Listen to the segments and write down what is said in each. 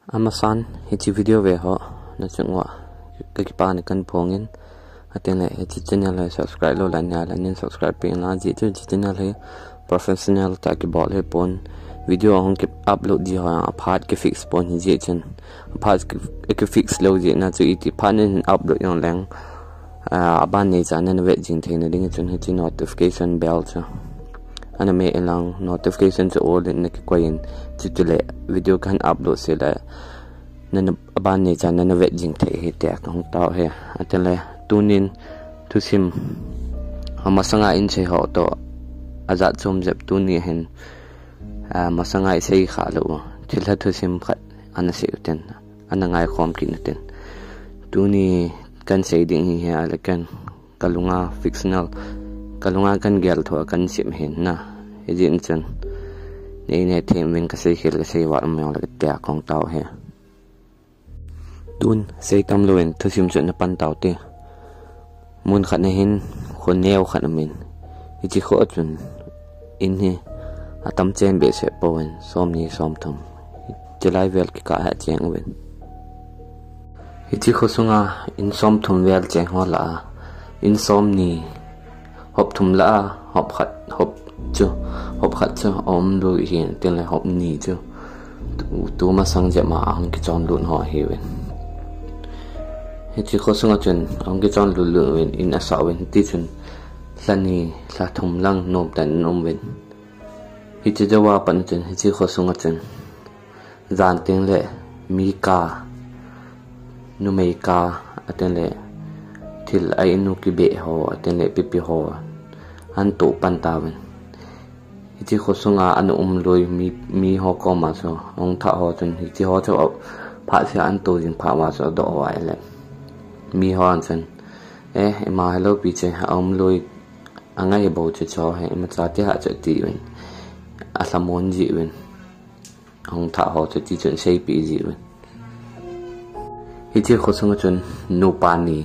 Amasan hiti video ve ho na chungwa kakipa ni kan phongin ateng le hiti channel le subscribe lo la nya la nin subscribe pe la ji tu channel le professional ta ki bol he pon video hong ki upload di ha part ki fix pon hi je chen part ki fix lo je na chu iti panin upload yon lang ban ni chan na ve jing thing na ding chen hiti notification bell cha ana me elang notification to all in ki koin chitule video kan upload se la nan ban ni chan na ve jing the he te kong taw he atele tunin thusim amasanga in che ho to azat chom jep tuni hen masanga sei kha lo thilha thusim khat ana se uten ana ngai khom kin ten tuni kan sei ding hi he alakan kalunga fictional kalunga kan gel tho kan sim hen na ejin chen nei ne them win ka sei khel ka sei war me la ta kong taw he tun sei tam loen thusim chen na pan taw te mun khat na hin khon neo khat min ichi kho chun in he atam chen be se poen som ni som thum chelai vel ki ka ha cheng wen ichi kho sunga in som thum vel che hola in som ni hop thum la hop khat chu om lu hin ten le hop ni chu tu ma sang je ma ang ki chon lun ho hi wen ichi kho sunga chen ang ki chon lu wen in asa wen ti chun lani la thum lang nom tan nom wen ichi jawa pan chen ichi kho sunga chen zan teng le mi ka nu mei ka aten le thil ai nu ki be ho aten le pipi ho an to pan ta wen ichi kho sunga an loi mi ho ko ma so ong tha ho chen ichi ho cho pha se an to jing pha wa so do wa le mi ho an chen ma hello pi che loi angai bo che cho he ma cha ti ha che ti wen asamon ji wen ong tha ho che ti chen sei pi ji wen ichi kho sunga chen nu pa ni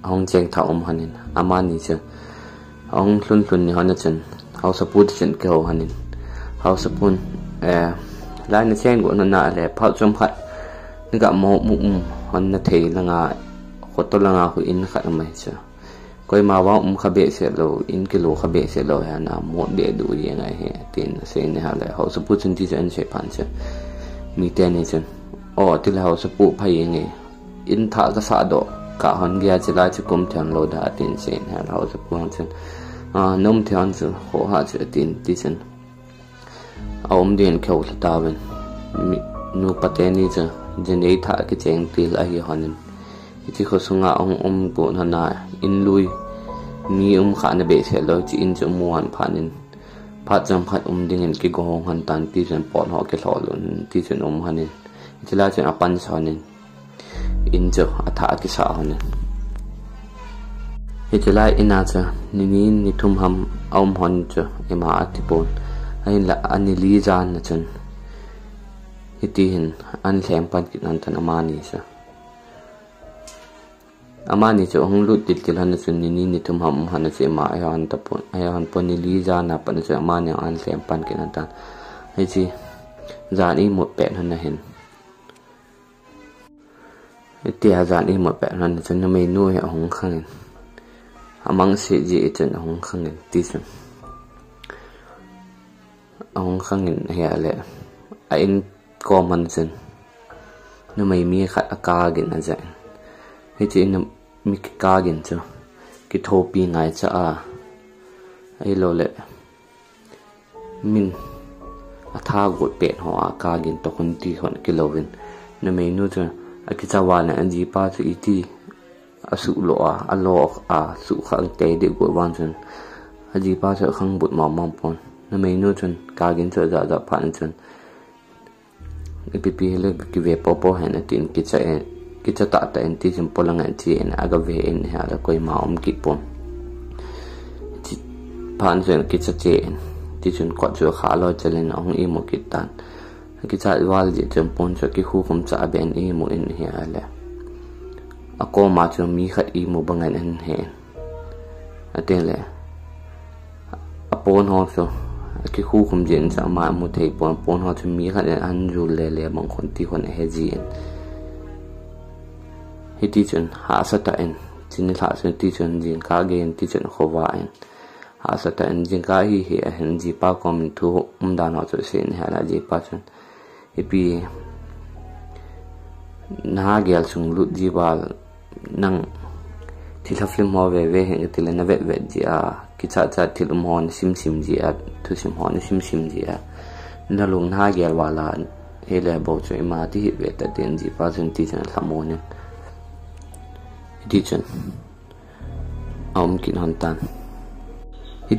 ong cheng tha hanin amani che ong hlun ni hana chen how support chen ke ho hanin how support lai na chen go na le phau chom khat nga mo mu hon na thei langa khoto langa hu in khat mai cha koi ma wa khabe se lo in kilo khabe se lo ha na mo de du ye ngai he tin se ne ha le how support chen ti chen se phan che mi te ni chen ti la how support phai nge in tha ka sa do ka hon gya chila chi kum thang lo da tin se ha how support chen nom thian chu ho ha che tin ti chen om den khau ta ben nu pate ni cha jenei tha ki cheng til a hi hanin ichi kho sunga ong bu na na in lui mi kha na be se lo chi in chu muan phanin pha cham phat ding en ki go hong han tan ti chen pon ho ke lo lun ti chen hanin chila chen apan sanin in chu atha ki sa hanin ichilai ina cha ni thum ham hon chu ema atipon ai la ani li jan na chen hiti hin an thlem pan ki nan tan amani cha amani chu hong lut til han chen ni thum ham han che ma ai han pon ni li jan na pan cha amani an thlem pan ki nan tan ai chi jan i mo pe han na hin iti jan i mo pe han chen na me nu he hong khang amang se ji chen hong khang ti chen hong khang he ale a in common chen no mai mi khat aka gin na ja he chi na mi ka gin chu ki thopi ngai cha ai lo le min atha go pe ho aka gin to kun ti hon kilovin no mai nu chu akicha wa na anji pa chu iti asu lo alo su khang te de go wan chen aji pa cha khang but ma mom pon na mai no chen ka gin cha za phan chen epp le ki ve popo hen tin ki cha ta en ti chen polang an ti en aga ve en ha la koi ma ki pon ti phan chen ki cha che en ti chen ko chu kha lo chelen ong i mo ki tan ki cha wal ji chen pon cha ki khu khum cha ben i mo in he ala ako ma chu mi khat i mo bangan an he aten le apon ho so cái khu không diện cho mà một thầy bọn họ thì mi khát ăn rù lè bằng con tí con hay gì hết tí chuyện hạ sát tại chính là hạ chuyện tí chuyện diện cá gen tí chuyện khổ vãi hạ sát tại diện cá hi hiện gì bao con mình thu đàn họ rồi xem hay là gì bao chuyện epi na gel sung lut gì bao năng thilha film ho ve hen thilha na ve ji a ki cha thilum hon sim ji a thusim hon sim ji a na lung na gel wala hele bo choi ma ti ve ta den ji pa chen ti chen thamon ti chen kin hon tan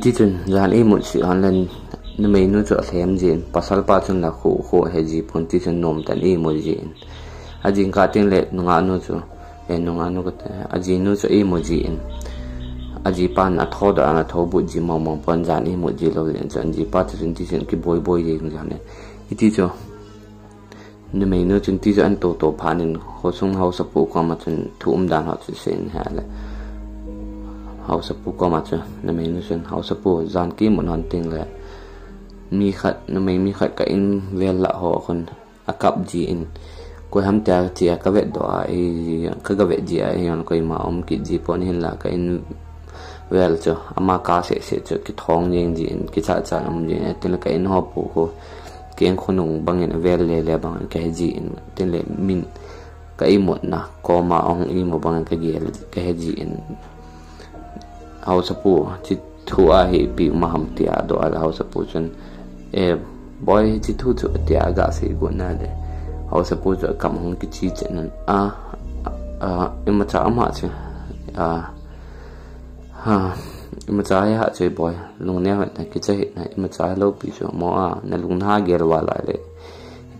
ti chen jan e mu si hon len na me nu cho thlem jin pasal pa chen la kho he ji pon ti chen nom tan e mu jin a jing ka tin le nga nu cho nung anu kata aji nu cho emoji in aji pan a thoda ana thobu ji mong pon jan emoji lo len chan ji pa chu ti chen ki boy de jan ne iti cho ne me nu chun ti jan to phanin ho sung hau sapu ko ma chun thum dan ha chu sen ha le hau sapu ko ma chu ne me nu chun hau sapu jan ki mon hon ting le mi khat ne me mi khat ka in vel la ho khon akap ji in ko ham ta chia ka vet do ai ka ga vet ji ai yon ko ma ki ji pon hin la ka in wel cho ama ka se cho ki thong yeng ji ki cha ji tin ka in ho pu ko keng khunung bang in vel le bang ka ji in tin le min ka i mot na ko ma ong i mo bang ka gel ka ji in hau sapu chi thu a hi pi ma ham tia do ala hau sapu chun boy chi thu chu tia ga se go na le hau suppose kam hong ki chi chen ima cha ma che ima cha ya che boy lung ne ha ki che na ima cha lo pi cho mo na lung ha ger wa la le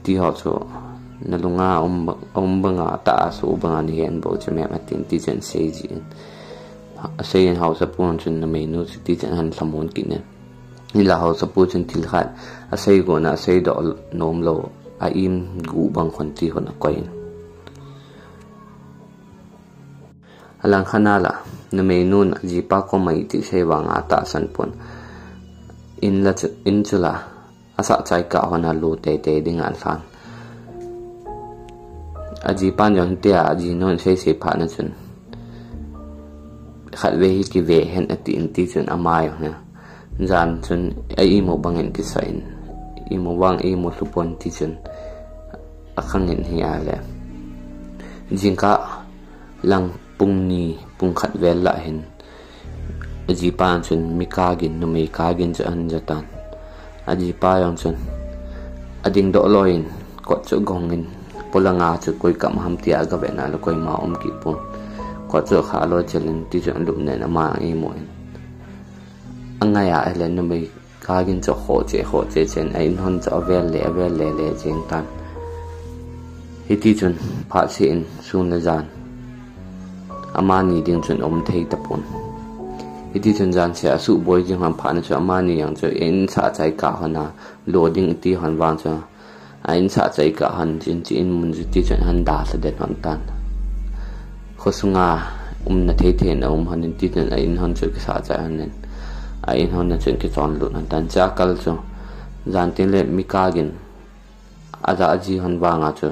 ti ho cho na lung a ba nga ta su ba ni hen bo che me ma tin ti chen se ji se in hau suppose chen na me nu ti chen han samon ki ne ni la hau suppose chen til khat a sei go na sei do nom lo a im gu bang khon ti hon koin alang khanala na me nun ji pa ko mai ti se wang ata san pon in chula asa chai ka hona lu te ding an fan aji pan yon te aji non se pha na chun khat ve hi ki ve hen ati in ti chun amai na jan chun ai mo bangin ki sain i mo wang i mo supon ti chun akhangin hi ale jingka lang pung khat vel la hin aji pan chun mikagin no me kagin cha an jatan aji pa yong chun ading do loin ko chu gongin polanga chu koi kam ham tia ga ve na lo koi ma ki pun ko chu kha lo chelin ti chun lu ne na ma i mo angaya ele no me kagin cho ho che chen ai non cho vel le jeng tan hiti chun pha sin sun la jan amani ding chun thei tapon hiti chun jan se su boy jing ham pha na chu amani yang chu in cha chai ka hana loading ti han wang chu in cha chai ka han chin mun ju ti chun han da sa de non tan khosunga na thei na hanin ti chun in han chu ka sa cha hanin ai hon na chen ki chon lu nan tan cha kal cho jan tin le mikagin aja ji hon wanga cho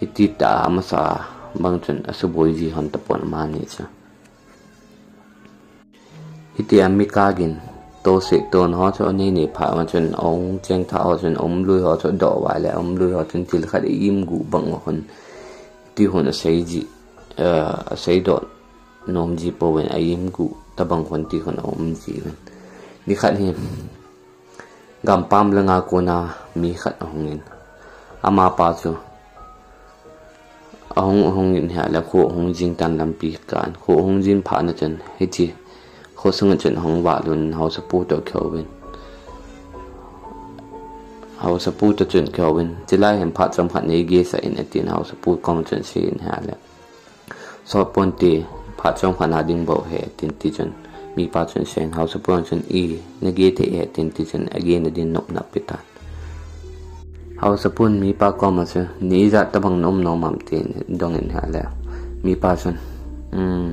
iti ta amasa bang chen asuboi ji hon tapon mani cha iti mikagin to se ton ho cho ni pha ma chen ong cheng tha ho chen lui ho cho do wa le lui ho chen til khat im gu bang hon ti hon sei ji sei do nom ji po wen im gu tabang khon ti khon ji ni khat hi gam pam langa ko na mi khat hongin ama pa chu hong in ha la kho hong jing tan lam pi kan kho hong jin pha na chen he chi kho sung chen hong wa lun how support to khovin how support to chen khovin chilai hem pha cham pha nei ge sa in atin how support kom chen sin ha la so pon ti pha chong phana ding bo he tin ti chen mi pa chen sen how support chen e negate he tin ti chen again din nop na pita how support mi pa ko ma che ni za ta bang nom mam tin dong in ha la mi pa chen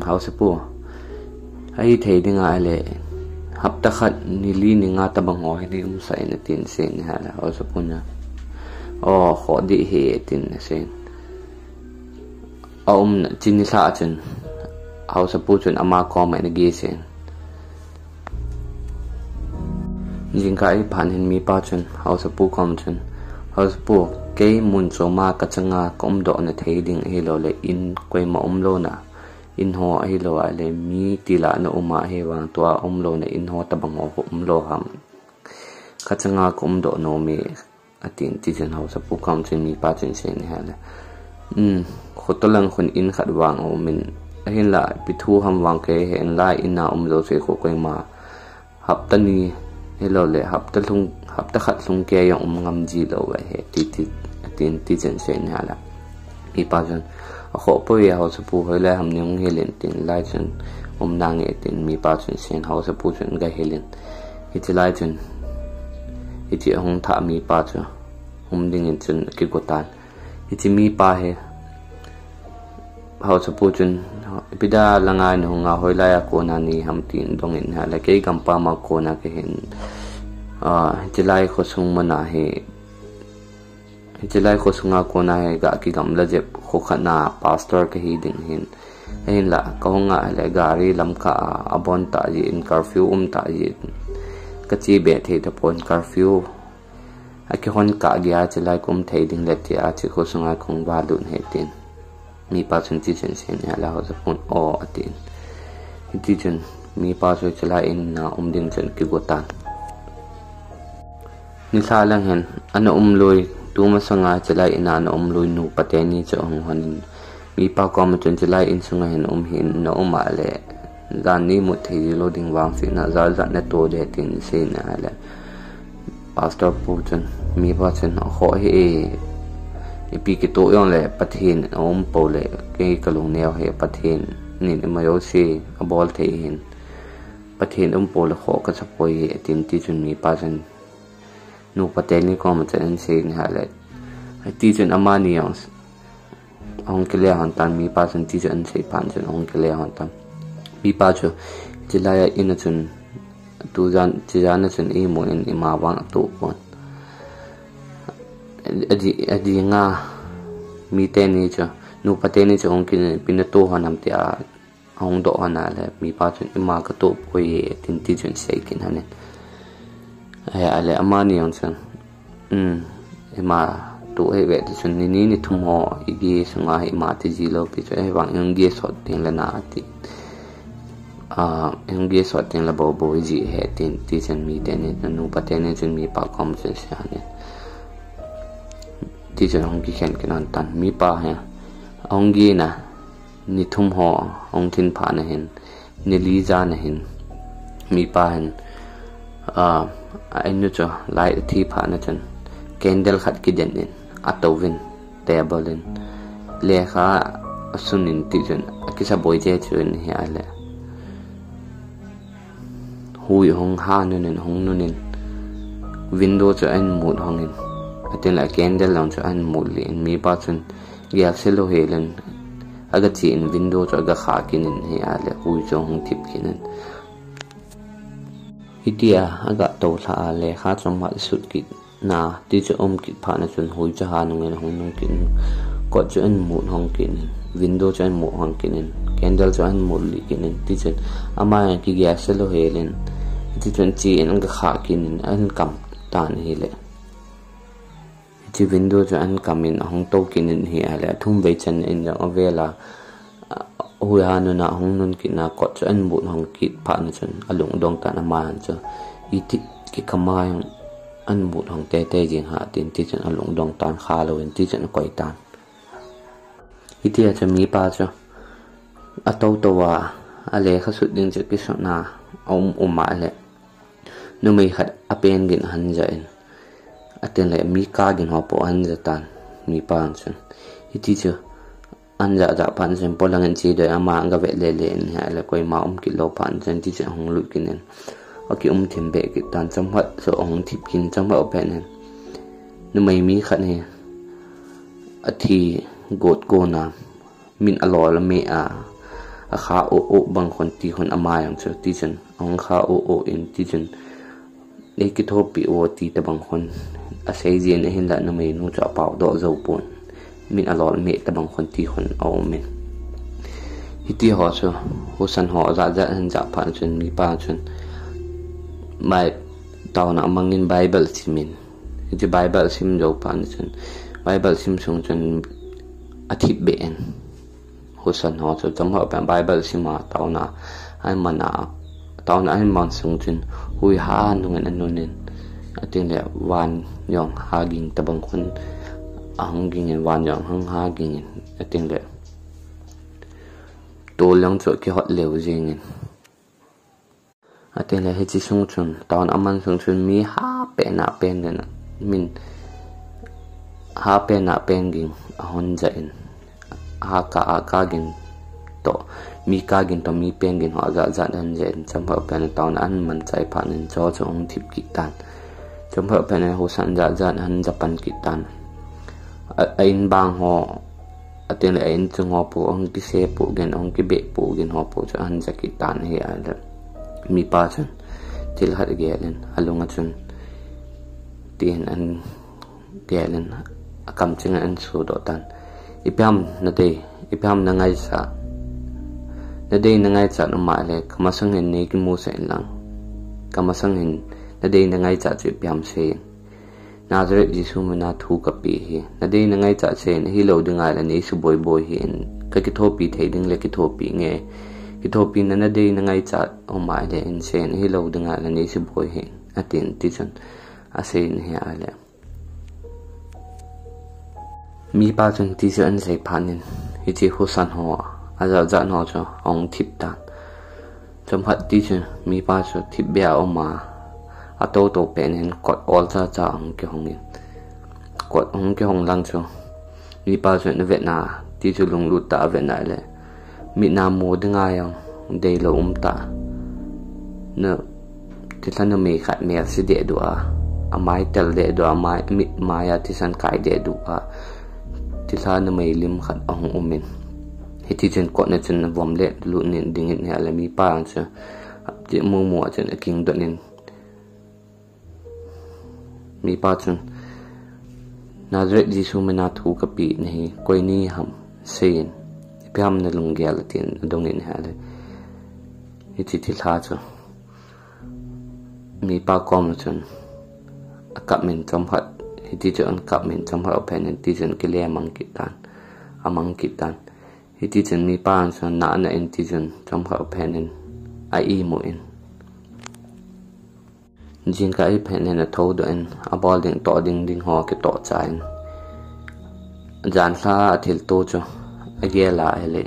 how support ai thei ding a le hapta khat nili ni nga tabang ho hi sai na tin sen ha la ho sapuna kho di he tin na sen chini sa chen how sapu chun ama ko mai na gi sen jingkai phan hin mi pa chun how sapu kom chun how sapu ke mun so ma ka changa kom do na thei ding he lo le in koi ma lo na in ho hi lo ale mi tila na uma he wang to lo na in ho tabang ho lo ham ka changa kom do no me atin ti chen how sapu kom chen mi pa chen sen ha la khotolang khun in khat wang o min hin la pithu ham wang ke hen la ina lo se ko koi ma haptani hello le hapta khat lung ke yong ngam ji lo wa he ti chen sen ha la mi pa chen kho po ya ho sapu hoi la ham nyong helen tin lai chen nang e tin mi pa chen sen ho sapu chen ga helen hi lai chen hi hong tha mi pa chu ding in chen ki gotan hi mi pa he how sapu chen pida langai no nga hoi la ya ko na ni ham tin dong in ha la ke gam pa ma ko na ke hin tilai kho sung mana he tilai kho sunga ko na he ga ki gam la je kho khana pastor ke hi ding hin la ka nga le gari lam kha abon ta ji in curfew ta ji ka chi be the ta pon curfew aki hon ka gya tilai kum thei ding le ti a chi kho sunga khong ba lun he tin mi pa chen ti chen sen ya la ho sapun atin ti chen mi pa so chala in na ding chen ki gotan ni sa lang hen ana loi tu ma sanga chala ina na loi nu pateni cho hong han mi pa ko ma chen chala in sunga hen hin na ale dan ni mu thei lo ding wang si na za na to de tin se na ala pastor pu chen mi pa chen ho he ipi ki to yong le pathin po le ke kalung neo he pathin ni ma yo si abol the hin pathin po le kho ka sapoi tin ti chun mi pa chen nu patel ni ko ma chen se ni ha le ti chun amani yong ong ke le han tan mi pa chen ti chen se pan chen ong ke le han tan mi pa chu chilaya in chun tu jan chi jan chen e mo in ma wang to pon adi nga mi te ni cha nu pa te ni cha ong kin pin to hanam te a ong do hana le mi pa chen ma ka to po ye tin ti chen sei kin hanen ale amani ong chen ma to he ve chen ni thum ho igi sunga he ma ti ji lo pi cha he wang ong ge so ting la na ti ong ge so ting la bo ji he tin ti chen mi te ni nu pa te ni chen mi pa kom chen sa hanen ti chen hong ki khen kenan tan mi pa ha ong gi na ni thum ho ong thin pha na hin ni li ja na hin mi pa hin ai nu cho lai thi pha na chen candle khat ki den in atovin table in le kha sunin ti chen ki sa boi je chen hi ale hui hong ha nun hong nun window cho an mut hong in atin la candle lang cho an muli in mi pa chun ya selo helen aga chi in window cho aga kha kinin he ale hui cho hong tip kinin hitia aga to tha le kha chong ma sut ki na ti cho ki pha na chun hui cha ha nung hong nung kin ko cho an mut hong kin window cho an mu hong kinin candle cho an muli kinin ti chen ama ki ya selo helen ti chun chi in aga kha kinin an kam tan hi le chi window cho an kam in hong to kinin hi ale thum ve chen in la avela hui hanu na hong nun ki na ko cho an mut hong ki pha na chen alung dong ta na ma cho i ti ki kamai an mut hong te jing ha tin ti chen alung dong tan kha lo in ti chen koi tan hi ti cha mi pa cho a to wa ale kha su ding che ki so na ma le nu mai khat apen gin han ja in aten le mi ka gin ho po an ja tan mi pa chen hi ti cho an ja pan chen po lang chi de ama nga ve le ha le koi ma ki lo pan chen ti chen hong lu kinen aki thim be ki tan cham ha so ong thip kin cham ha pen nu mai mi khat ne athi got ko na min alo la me a kha o bang khon ti khon ama yang chu ti chen ong kha o in ti chen nei ki thopi o ti ta bang khon a sei jen a hin la na mai nu cha pau do zo pon min alol me ta bang khon ti khon o men hiti ho chu husan ho za han ja phan chen mi pa chen mai tao na mangin bible simin ji bible sim jo pan chen bible sim sung chen athip be en husan ho chu cham ho pan bible sima tao na ai mana tao na ai man sung chen hui ha nungen anunin ating le wan yong ha ging tabang khun ang ging wan yong hang ha ging ating le to lang cho ki hot leu jing ating le he chi sung chun tawn aman sung chun mi ha pe na pen na min ha pe na pen ging hon ja in ha ka ging to mi ka ging to mi pen ging ho za han jen cham ho pen tawn an man chai phan in cho ong thip ki tan cham ho pen ho san za han japan ki tan ain bang ho atin le ain chung ho pu ong ki se pu gen ong ki be pu gen ho pu cha han jaki tan he ala mi pa chun til hat gelen alunga chun tin an gelen akam chinga an su do tan ipam na ngai sa na dei na ngai cha no ma le kamasang hin ne ki mu sa lang kamasang hin na dei na ngai cha chu pyam se Nazareth Jisu mana thu ka pi hi na dei na ngai cha chen hi lo dinga la nei su boy hi ka ki thopi thei ding le ki thopi nge ki thopi na dei na ngai cha o mai le in sen hi lo dinga la nei su boy hi atin ti chon asen hi ale mi pa chon ti se an sei phanin hi chi husan ho aza no cho ong thip tan chom hat ti chon mi pa cho thip bia o ma ato to pen hen kot all cha ong ki hong in kot ong ki hong lang cho mi pa cho na vet na ti chu lung lu ta vet na le mi na mo dinga yang dei lo ta no ti san no me khat me si de do a mai tel de do a mai mi maya ti san kai de do a ti san no me lim khat ong umin hiti chen ko na chen vom le lu nin ding in ala mi pa ang cha ti mo chen king do nin mi pa chen Nazareth Jisu mana thu ka pi nei koi ni ham sein pyam na lung gel tin dong in hale hiti thilha cha mi pa kom chen akap min chom hat hiti chen kap min chom ha pen ti chen ke le mang ki tan amang ki tan hiti chen mi pa san na na in ti chen chom ha pen in ai mo in jin ka ai pen na tho do in abol ding to ding ho ke to chain jan sa thil to cho agela ele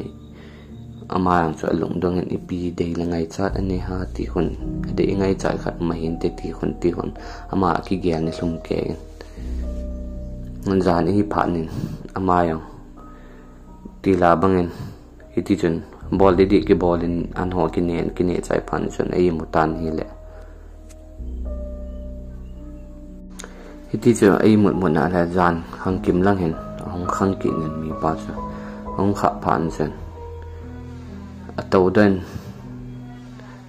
amang cho lung dong in ipi dei la ngai chat ani ha ti hun de ngai chai khat ma hin te ti hun ama ki gel ni lung ke jan hi phanin ama yang ti la bangin hiti chun bol de ki bol in an ho ki ne chai phan chun ai mutan hi le hiti chu ai mut na la jan hang kim lang hin hong khang ki nen mi pa chu hong kha phan chen ato den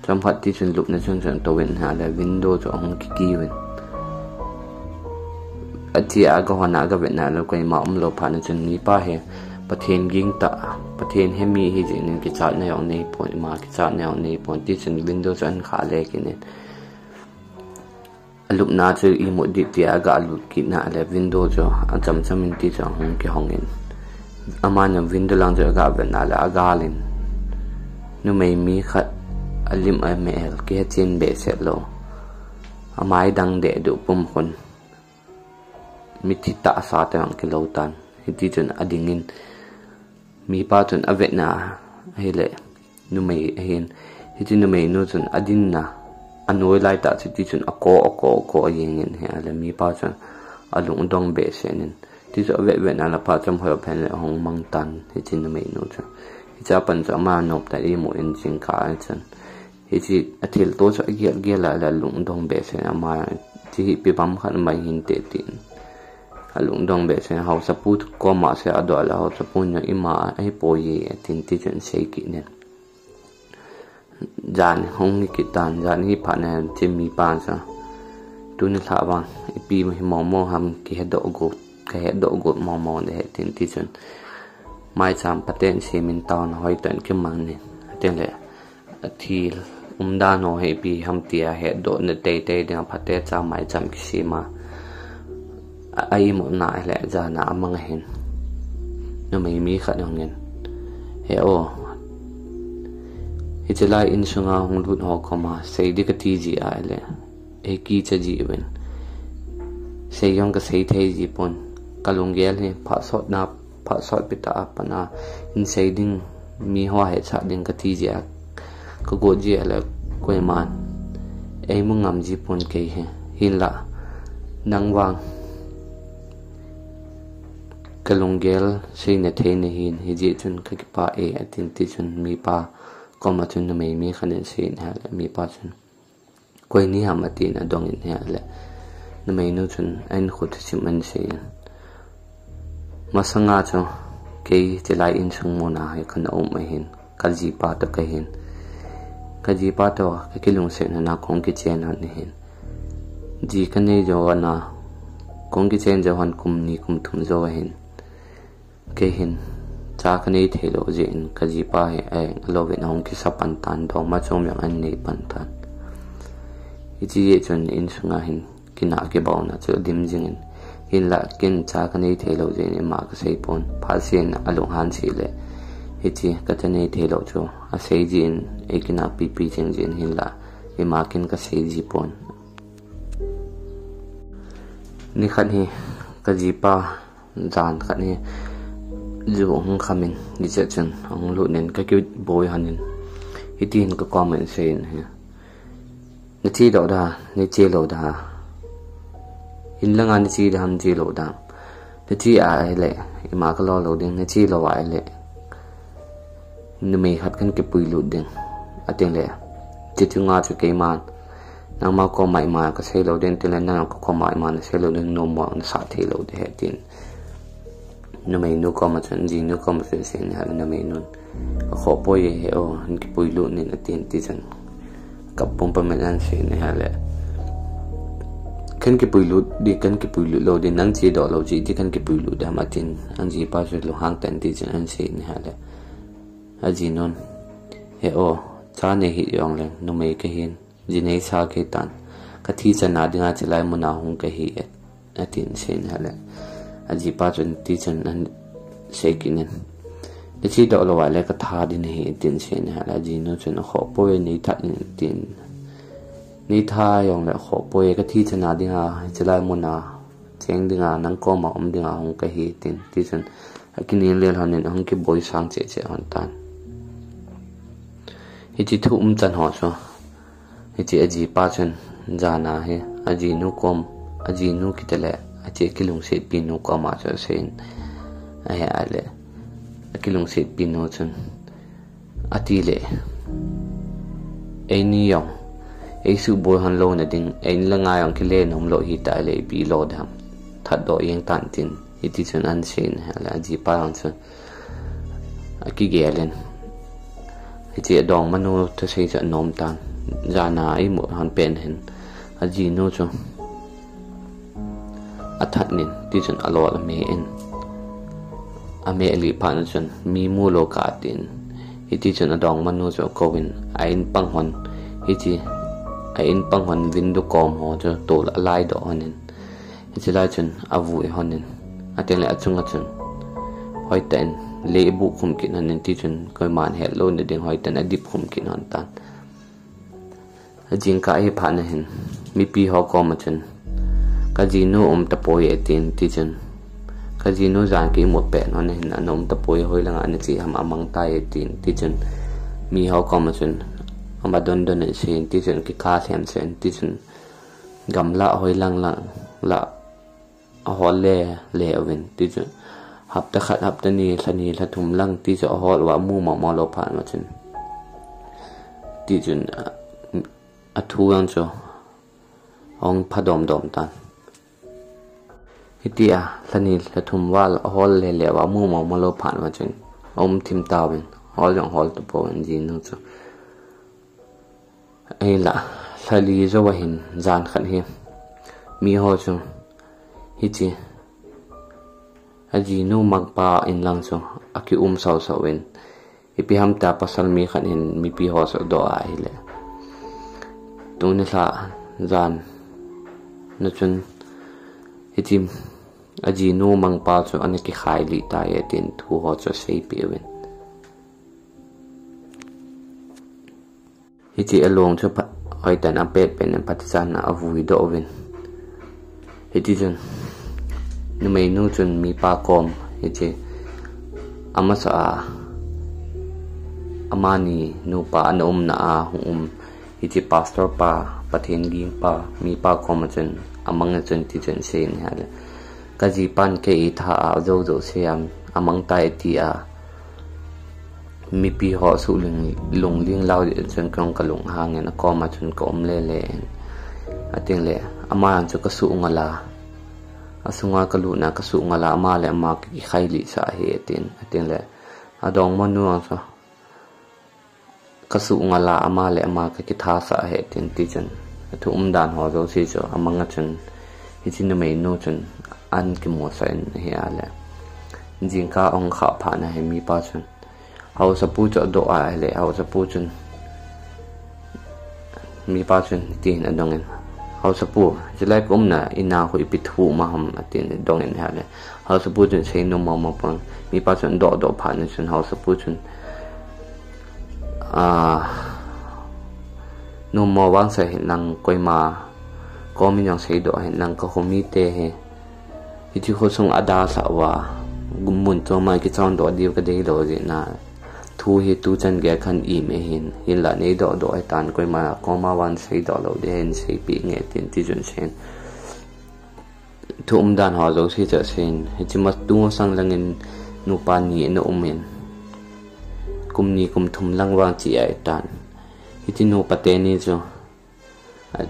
cham phat ti chun lup na chun to wen ha la window chu hong ki wen ati aga hona ga wen na lo kai ma lo phan chun mi pa he pathen ging ta pathen he mi hi jin ki cha na yong nei point ma ki cha na yong nei point ti chun window chan kha le ki ne alup na chu I mo di ti aga alut ki na le window cho acham in ti cho hong ki hong in amanya window lang cho aga ben na la aga lin nu mai mi khat alim ml ke chin be set lo amai dang de du pum khon mi ti ta sa ta ang ki lo tan ti chun adingin mi pa chun avet na hele nu mai hen ti nu mai nu chun adin na anoi lai ta ti chun ako yengin he ala mi pa chun alung dong be senin ti so ve na la pa cham ho phen le hong mang tan ti chin nu mai nu chu hi cha pan cha ma nop ta I mo in jing ka chan hi chi athil to cha ge la lung dong be se ama ti pi pam khan mai hin te tin alung dong be se hau saput ko ma se adwa la hau sapun ya ima ai po ye tin ti chen sei ki nen Jan hong kitan jan hi phane chimi pa sa tun tha wang pi mo ham ki hedo go mo de tin ti chun mai cham paten semin tawn hoi tan ki mang ni ten le thil da no he pi ham tia he do ne te de phate cha mai cham ki sima ai mo na le ja na amang hen no mai mi khat ngin he o Ichalai in sunga hong lut ho koma say di ka ti ji a le e ki cha ji wen say yong ka say thei ji pon kalunggel he pha sot pita apana in say ding mi ho he cha ding ka ti ji a ka go ji a le koi man e mu ngam ji pon ke he hin la nang wang kalunggel say na thei na hin hi ji chun ka ki pa e atin ti chun mi pa Koma chun na may mi khanin sin ha le mi pa chun koi ni ham atin adong in ha le na may nu chun ain khut sim an sin masanga chu ke chelai in chung mo na hai khan mai hin kal ji pa to ka hin ka ji pa to ka kilung se na khong ki chen han hin ji kan nei jo na khong ki chen jo han kum ni kum thum zo hin ke hin cha kanei thelo je in kaji pa he ai lovin hong ki sapan tan do ma chom yang an nei pan tan ichi ye chun in sunga hin kina ke baw na chu dim jing in la kin cha kanei thelo je in ma ka sei pon pha sen alung han chi le ichi ka tanei thelo chu a sei jin e kina pi jing jin hin la e ma kin ka sei ji pon ni khan hi kaji pa jan khan hi dù ông khamin đi chơi chân ông lụi nên cái bồi hanin itin cái comment sen ha ni chi do da ni chi lo da in lang an chi da ham chi lo da ni chi ai le ma ka lo ding ni chi lo ai le ni me khat kan ke pui lu ding ateng le chi chu nga chu ke man nang ma ko mai ma ka sei lo den tin le nang ko mai ma na sei lo den no mo na sa the lo de tin na may nu koma chan ji nu koma sen sen ha na may nun kho poi he o han ki poi lu nin atin ti chan kap pom pa man an sen ha le kan ki poi lu di kan ki poi lu lo di nang chi do lo ji di kan ki poi lu da ma tin an ji pa su lo hang tan ti chan an sen ha le a ji nun he o cha ne hi yong le nu may ka hin ji nei sa ke tan ka thi chan na dinga chalai mu na hung ka hi atin sen ha le aji pa chun ti chun an sekinin de chi do lo wa le ka tha din he tin sen ha la ji no chun kho poi ni tha tin ni tha yong le kho poi ka thi chana dinga chalai mu na cheng dinga nang ko ma dinga hong ka hi tin ti chun akini le hanin hong ki boi sang che hon tan hi chi thu chan ho so hi chi aji pa chun jana he aji nu kom aji nu ki tele ache kilung se pinu ko ma cha sen ai ale kilung se pinu chun atile ai ni yong ai su bo han lo na ding ai la nga yong ki le nom lo hi ta le bi lo dam that do yeng tan tin hi ti chun an sen hala ji pa ang chun aki gelen hi che dong manu to sei cha nom tan jana ai mo han pen hen aji no chu athat nin ti chun alo la me en ame li pan chun mi mu lo ka tin hi ti chun adong manu cho kowin ain panghon hi chi ain panghon window kom ho cho tol alai do honin hi chi lai chun avui honin ateng le achunga chun hoi ten le bu khum kin hanin ti chun koi man he lo ne ding hoi ten adip khum kin hon tan ajing ka e phan hin mi pi ho ko ma chun kajino ta poi etin ti chun kajino jan ki mo pe no ne hin anom ta poi hoi langa ne chi ham amang ta etin ti chun mi ho ko ma chun ama don don ne sin ti chun ki kha them sen ti chun gamla hoi lang la hol le awin ti chun hapta khat hapta ni thani la thum lang ti cho hol wa mu ma lo phan ma chun ti chun athu ang cho ong phadom dom tan hitia thani la thum wal hol le wa mu ma lo phan ma chun om thim tawin hol jong hol to po an ji no cho ai la thali zo wa hin zan khat hi mi ho chu hi chi aji nu magpa in lang chu aki sau sau wen ipi ham ta pasal mi khan hin mi pi ho so do a hi le tu ni la zan na chun hi chi aji nu mangpa chu ani ki khai li ta ye tin thu ho chu sei pi wen hi chi along chu hoi tan a pet pen patisan a vui do wen hi chi chun nu mai nu chun mi pa kom hi chi ama sa amani nu pa na na a hi chi pastor pa pathen ging pa mi pa kom chun amang chun ti chun sen ha le ka ji pan ke I tha a zo zo siam amang tai ti a mi pi ho su lung ling lau de chun kong ka lung hang na ko ma chun ko le le ating le ama chu ka su ngala asunga ka lu na ka su ngala ma le ma ki khai li sa he tin ating le adong mon nu so ka su ngala ama le ma ka ki tha sa he tin ti chun thu dan ho zo si cho amang chun hi chin mai no chun an ki mo sa en he ale jing ka ong kha pha na he mi pa chun hau sa pu cho do a le hau sa pu chun mi pa chun tin adong en hau sa pu jilai kum na ina hui pi thu ma ham atin dong en ha le hau sa pu chun sei no ma pang mi pa chun do pha na chun hau sa pu chun no mo wang sa hin nang koi ma ko mi yang sei do hin nang ko mi te he hi chi kho sung ada sa wa gumun to mai ki chon do diu ka dei do ji na thu hi tu chan ge khan I me hin la nei do ai tan koi ma ko ma wan sei do lo de hen sei pi nge tin ti jun sen thu dan ho zo si cha sen hi chi ma tu sang langin nu pa ni no men kum ni kum thum lang wang chi ai tan hi ti no pate ni cho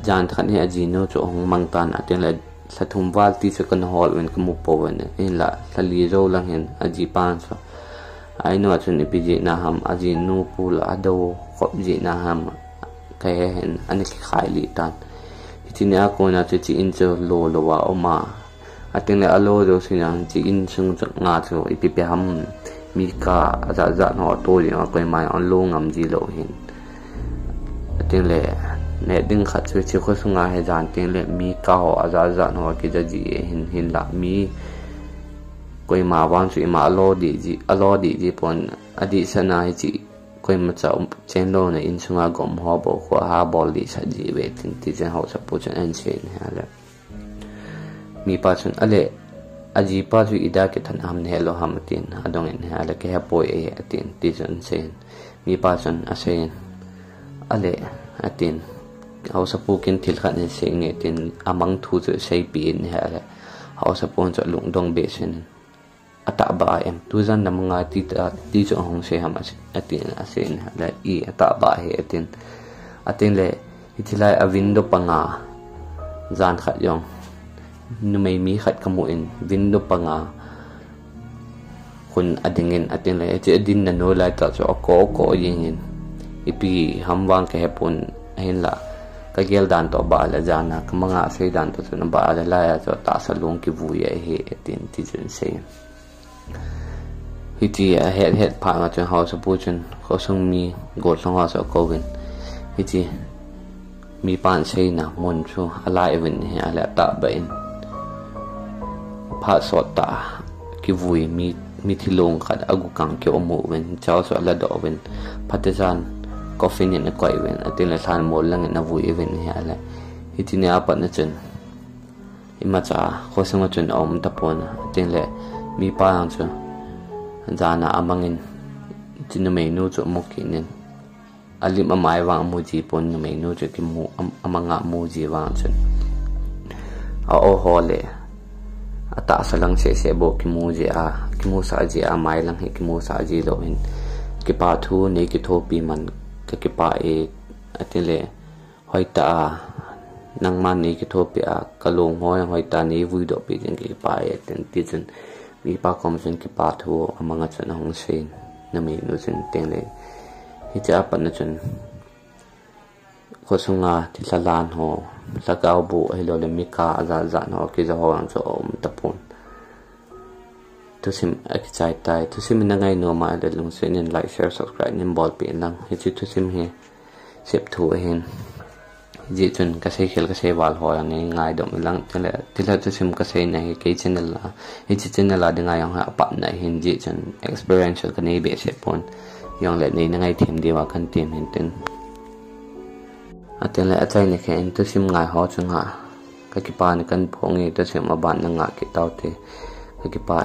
jan khan he aji no cho hong mang tan aten la sathum wal ti se kan hol wen kum po wen in la thali ro lang hen aji pan so ai no chun pi ji na ham aji nu pu la do khop ji na ham kai hen ani ki khai li tan hi ti na ko na chi in cho lo wa o ma aten la alo do sinang chi in chung nga cho ipi pe ham mi ka za no to ji ko mai on lo ngam ji lo hin aten le ne ding khat chu chi kho sunga he jan tin le mi ka ho za no ki ja ji hin la mi koi ma wan chu ma alo di ji pon adi sana hi chi koi ma cha chen lo ne in sunga gom ho bo kho ha bol li sa ji we tin ti chen ho sa pu chen en chen ha le mi pa chun ale aji pa chu ida ke than ham ne lo ham tin adong en ha le ke ha poi e tin ti chen chen mi pa chun asen ale atin hau sa pu kin thil khat ne se nge tin amang thu chu sei pi in ha le hau sa pon chu lung dong be sen ata ba em tu zan na mga ti chu hong se ham atin asen ha le I ata ba he atin le hitilai a window panga zan khat yong nu mai mi khat kamu in window panga kun adingin atin le che din na no lai ta chu ko yin ipi hamwang ke hepun hin la ka gel dan to ba la jana ka mga sei dan to na ba la ya cho ta sa lung ki vu ye he tin ti chen se hi ti a het pa ma chen house pu chen ko sung mi go long ha so ko win hi ti mi pan sei na mon chu ala even he ala ta ba in pha so ta ki vui mi thi long khat agu kang ke omu wen chao so la do wen patisan coffee ni na koi wen atin la than mol lang na vui even he ala hitine apat na chen ima cha khosama chen om tapon atin le mi pa ang chu jana amangin tin me nu chu mokinin alim amai wang mu ji pon me nu chu ki mu amanga mu ji wang chen a o hole ata salang se bo ki mu ji a ki mu sa ji a mai lang he ki mu sa ji lo hin ki pa thu ne ki tho pi man ki pa e atile hoita nang man ni ki tho pi a kalong hoi hoita ni vui do pi jing ki pa e ten ti chen mi pa kom chen ki pa thu amanga chen hong sen na me nu chen ten le hi cha pa na chen ko sunga thilha lan ho lakau bu hilo le mika za no ki zo ang zo tapun thusim akchai tai thusim na ngai no ma le lung sen in like share subscribe nim bol pi lang hi chu thusim he sep thu hen ji chun ka sei khel ka sei wal ho yang ngai dom lang thilha thusim ka sei na ke channel la hi channel la dinga yang ha pa na hin ji chun experiential ka nei be se pon yang le nei na ngai them diwa kan tim hen ten aten le achai ne khe in thusim ngai ho chunga ka ki pa ni kan phongi thusim aban na nga ki taute ka ki pa